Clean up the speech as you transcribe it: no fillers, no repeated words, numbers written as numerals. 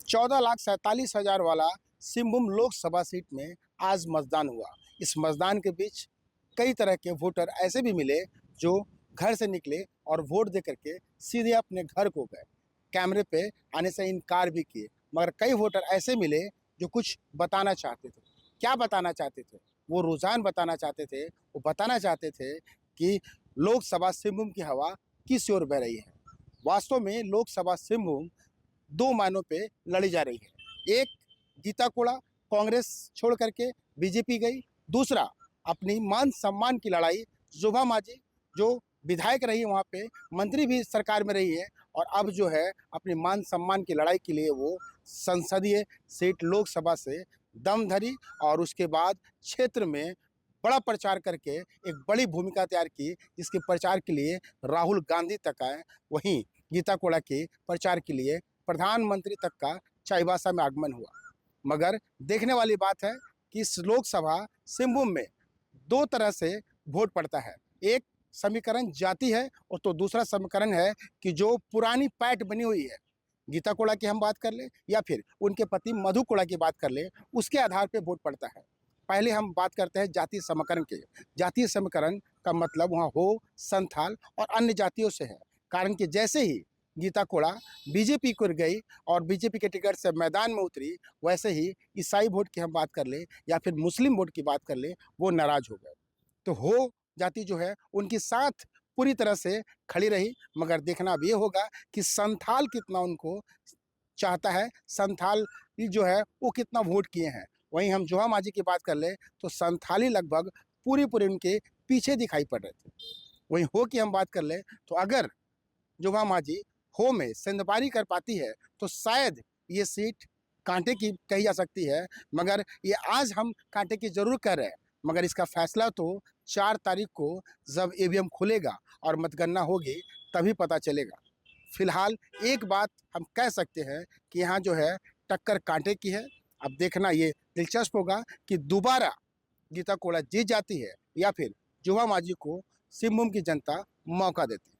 14,47,000 वाला सिंहभूम लोकसभा सीट में आज मतदान हुआ। इस मतदान के बीच कई तरह के वोटर ऐसे भी मिले जो घर से निकले और वोट दे करके सीधे अपने घर को गए, कैमरे पे आने से इनकार भी किए। मगर कई वोटर ऐसे मिले जो कुछ बताना चाहते थे। क्या बताना चाहते थे? वो रुझान बताना चाहते थे। वो बताना चाहते थे कि लोकसभा सिंहभूम की हवा किस ओर बह रही है। वास्तव में लोकसभा सिंहभूम दो मायनों पे लड़ी जा रही है। एक, गीता कोड़ा कांग्रेस छोड़ करके बीजेपी गई। दूसरा, अपनी मान सम्मान की लड़ाई शोभा मांझी जो विधायक रही, वहाँ पे मंत्री भी सरकार में रही है, और अब जो है अपनी मान सम्मान की लड़ाई के लिए वो संसदीय सीट लोकसभा से दम धरी और उसके बाद क्षेत्र में बड़ा प्रचार करके एक बड़ी भूमिका तैयार की, जिसके प्रचार के लिए राहुल गांधी तक आए। वहीं गीता कोड़ा के प्रचार के लिए प्रधानमंत्री तक का चाईबासा में आगमन हुआ। मगर देखने वाली बात है कि इस लोकसभा सिंहभूम में दो तरह से वोट पड़ता है। एक समीकरण जाति है और तो दूसरा समीकरण है कि जो पुरानी पैठ बनी हुई है, गीता कोड़ा की हम बात कर ले या फिर उनके पति मधु कोड़ा की बात कर ले, उसके आधार पर वोट पड़ता है। पहले हम बात करते हैं जातीय समीकरण के। जातीय समीकरण का मतलब वहाँ हो, संथाल और अन्य जातियों से है। कारण कि जैसे ही गीता कोड़ा बीजेपी को गई और बीजेपी के टिकट से मैदान में उतरी, वैसे ही ईसाई वोट की हम बात कर ले या फिर मुस्लिम वोट की बात कर ले, वो नाराज हो गए। तो हो जाति जो है उनके साथ पूरी तरह से खड़ी रही। मगर देखना अब ये होगा कि संथाल कितना उनको चाहता है, संथाल जो है वो कितना वोट किए हैं। वहीं हम जोहा मांझी की बात कर ले तो संथाली लगभग पूरी उनके पीछे दिखाई पड़ रहे थे। वहीं हो की हम बात कर ले तो अगर जोहा मांझी हो में सेंधमारी कर पाती है तो शायद ये सीट कांटे की कही जा सकती है। मगर ये आज हम कांटे की जरूर कह रहे हैं, मगर इसका फैसला तो 4 तारीख को जब ईवीएम खुलेगा और मतगणना होगी तभी पता चलेगा। फिलहाल एक बात हम कह सकते हैं कि यहाँ जो है टक्कर कांटे की है। अब देखना ये दिलचस्प होगा कि दोबारा गीता कोड़ा जीत जाती है या फिर जोहा मांझी को सिंहभूम की जनता मौका देती है।